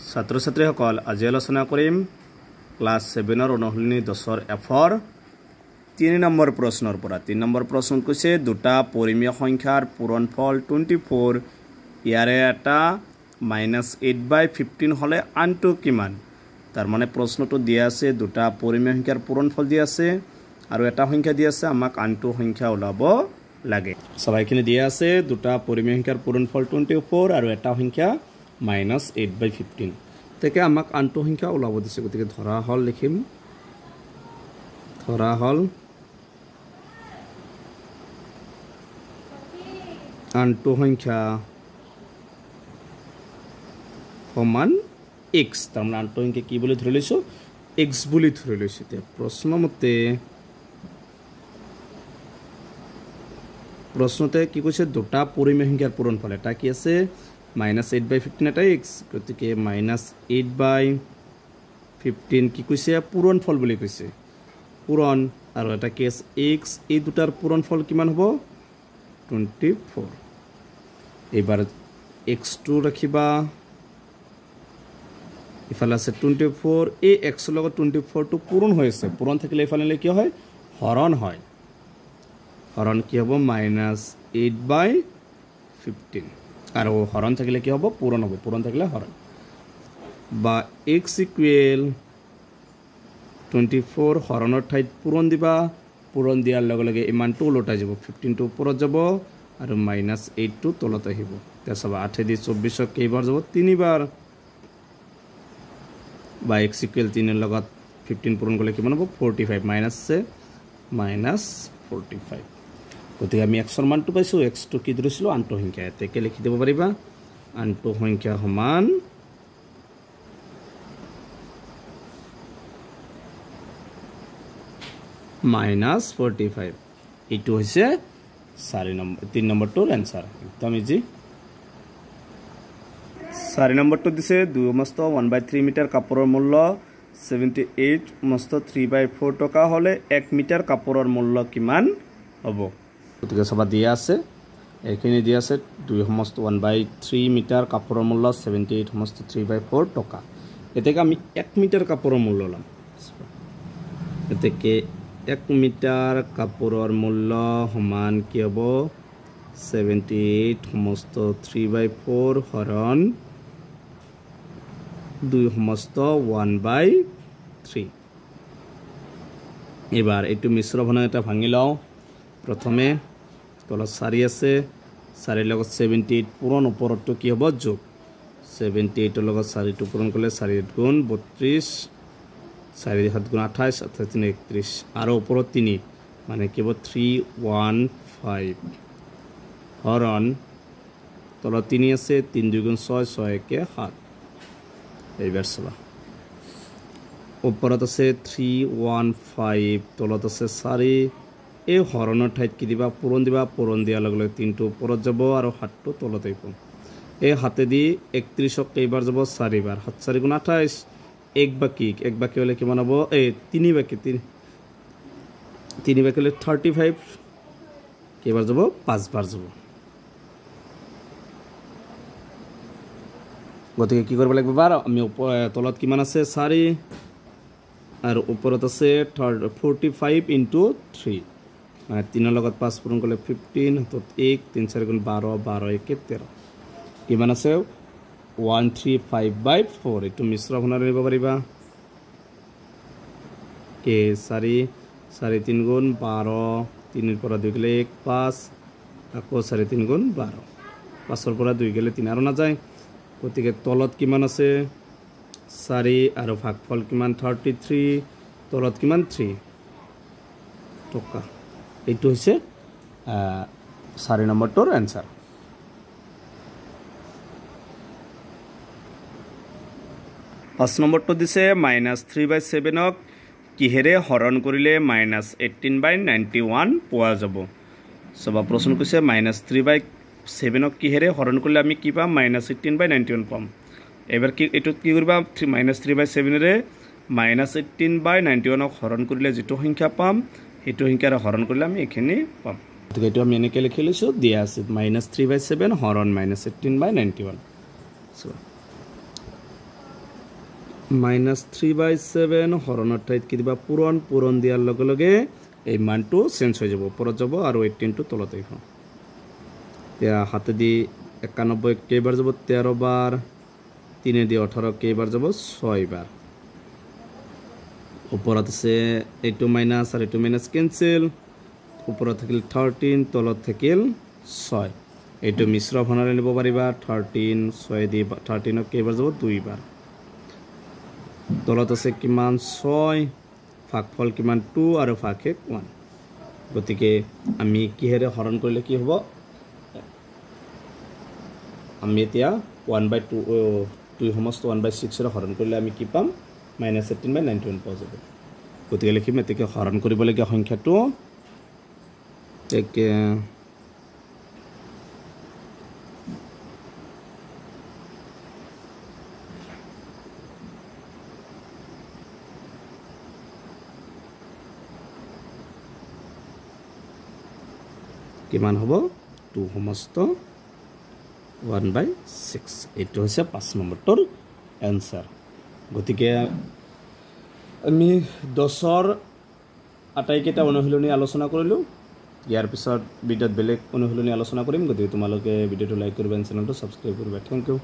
ছাত্ৰ ছাত্ৰীসকল আজি আলোচনা কৰিম ক্লাস 7 ৰ অনুশীলনী 10 ৰ এফৰ 3 নম্বৰ প্ৰশ্নৰ পৰা 3 নম্বৰ প্ৰশ্ন কৈছে দুটা পৰিমেয় সংখ্যাৰ পূৰণফল 24 ইয়াৰে এটা -8/15 হলে আনটো কিমান তাৰ মানে প্ৰশ্নটো দিয়া আছে দুটা পৰিমেয় সংখ্যাৰ পূৰণফল দিয়া আছে আৰু এটা সংখ্যা দিয়া আছে আমাক আনটো সংখ্যা ওলাব লাগে সবাইখিনি দিয়া আছে দুটা পৰিমেয় সংখ্যাৰ পূৰণফল 24 আৰু এটা সংখ্যা -8/15 তেকে আমাক আনটো সংখ্যা ওলাব দিছে গতিকে ধৰা হল লিখিম ধৰা হল আনটো সংখ্যা সমান x তাৰ মানে আনটো সংখ্যা কি বুলি ধৰি লৈছো x বুলি ধৰি লৈছো তে প্ৰশ্নতে কি কৈছে দুটা পৰিমেয় সংখ্যাৰ পূৰণফল এটা কি আছে -8/15 এটা x গতিকে -8/15 কি কৈছে পূৰণফল বুলি কৈছে পূৰণ আৰু এটা কেস x এই দুটাৰ পূৰণফল কিমান হ'ব 24 এবাৰ x2 ৰাখিবা ইফালে আছে 24 এই x লগত 24 টো পূৰণ হৈছে পূৰণ থাকিলে ইফালে কি হয় হৰণ হয় হৰণ কি হ'ব -8/15 আৰু হৰণ থাকিলে কি হ'ব পূৰণ হ'ব পূৰণ থাকিলে হৰণ বা x ইকুৱেল 24 হৰণৰ ঠাইত পূৰণ দিবা পূৰণ দিয়াৰ লগে লগে ইমানটো উলটাই যাব 15 টো ওপৰত যাব আৰু -8 টো তলত আহিব তেছবা 8 দি 24 কেইবাৰ যাব তিনিবাৰ বা x ইকুৱেল 3 ৰ লগত 15 পূৰণ কৰিলে কিমান হ'ব 45 মাইনাস আছে -45 গতিকে আমি x ৰ মানটো পাইছো x টো কি ধৰিছিলো আনটো সংখ্যা এতেকে লিখি দিব পাৰিবা আনটো সংখ্যা সমান -45 এইটো হৈছে 3 নম্বৰটোৰ आंसर একদম ইজি 4 নম্বৰটো দিছে 2/1/3 মিটাৰ কাপোৰৰ মূল্য 78/3/4 টকা হলে 1 মিটাৰ কাপোৰৰ মূল্য কিমান হ'ব গতিকে সবা দিয়া আছে এইখিনি দিয়া আছে 2/1/3 মিটাৰ কাপোৰৰ মূল্য 78/3/4 টকা এতেকে আমি 1 মিটাৰ কাপোৰৰ মূল্য লম এতেকে 1 মিটাৰ কাপোৰৰ মূল্য সমান কি হ'ব 78/3/4 হৰণ 2/1/3 এবাৰ এইটো মিশ্ৰ ভগ্নাংশ এটা ভাঙি লও প্ৰথমে তলত 4 আছে 4 লগত 78 পূৰণ ওপৰটো কি হ'ব যোগ 78 ৰ লগত 4 টো পূৰণ কৰিলে 4 গুণ 32 4 7 গুণ 28 28 31 আৰু ওপৰত 3 মানে কি হ'ব 315 হৰণ তলত 3 আছে 3 2 গুণ 6 6 1 7 এইবাৰ চলা ওপৰত আছে 315 তলত আছে 4 এই হৰণৰ ঠাইত কি দিবা পূৰণ দিয়াৰ লগে লগে 3 টো ওপৰত যাব আৰু 7 টো তলত আহিব এই হাতে দি 31 কেইবাৰ যাব 4 বাৰ 7 4 গুণ 28 এক বাকি হলে কিমান হ'ব এই 3 বাকি হলে 35 কেইবাৰ যাব 5 বাৰ যাব গতিকে কি কৰিব লাগিব বাৰ আমি তলত কিমান আছে 4 আৰু ওপৰত আছে 45 * 3 মানে 3 লগত 5 পূৰণ কৰিলে 15 হাতত 1 3 4 গুণ 12 12 1 13 কিমান আছে 135/4 এইটো মিশ্ৰ ভগ্নাংশ নিব পাৰিবা কে 4 4 3 গুণ 12 3 ৰ পৰা 2 গলে 1 5 আকৌ 4 3 গুণ 12 5 ৰ পৰা 2 গলে 3 আৰু না যায় গতিকে তলত কিমান আছে 4 আৰু ভাগফল কিমান 33 তলত কিমান 3 টকা এইটো হৈছে 4 নম্বৰটোৰ आंसर 5 নম্বৰটো দিছে -3/7 ক কিহেৰে হৰণ কৰিলে -18/91 পোৱা যাব সবা প্ৰশ্ন কৈছে -3/7 ক কিহেৰে হৰণ কৰিলে আমি কি পাম -18/91 পাম এবাৰ কি এটো কি কৰিবা -3/7 ৰে -18/91 ক হৰণ কৰিলে যেটো সংখ্যা পাম হেতু সংখ্যাৰে হৰণ কৰিলে আমি এখিনি পাম গতিকে এটো আমি এনেকৈ লিখি লৈছো দিয়া আছে -3/7 হৰণ -18/91 সো -3/7 হৰণৰ ঠাইত কি দিবা পূৰণ দিয়াৰ লগে লগে এই মানটো চেঞ্জ হৈ যাব ওপৰত যাব আৰু 18টো তলত আহিব এতিয়া হাতেদি 91 কেইবাৰ যাব 13 বাৰ 3 দি 18 কেইবাৰ যাব 6 বাৰ ওপৰত আছে এইটো মাইনাস আৰু এইটো মাইনাস কেনসেল ওপৰত থাকিল 13 তলত থাকিল 6 এইটো মিশ্ৰ ভনাৰে নিব পাৰিবা 13 6 দি 13 কেইবাৰ যাব 2 বাৰ তলত আছে কিমান 6 ভাগফল কিমান 2 আৰু ভাগশেষ 1 গতিকে আমি কিহেৰে হৰণ কৰিলে কি হ'ব আমি এতিয়া 1/2 2 সমস্ত 1/6 ৰে হৰণ কৰিলে আমি কি পাম -18/91 পোৱা যাব গতিকে লিখিম এতেকে হৰণ কৰিবলগীয়া সংখ্যাটো একে কিমান হ'ব 2 সমস্ত 1/6 এইটো হৈছে 5 নম্বৰটোৰ এনসাৰ গতিকে আমি 10ৰ আটাইকেইটা অনুশীলনী আলোচনা কৰিলো ইয়াৰ পিছত ভিডিঅ'ত বেলেগ অনুশীলনী আলোচনা কৰিম গতিকে তোমালোকে ভিডিঅ'টো লাইক কৰিবা চেনেলটো সাবস্ক্ৰাইব কৰিবা থ্যাংক ইউ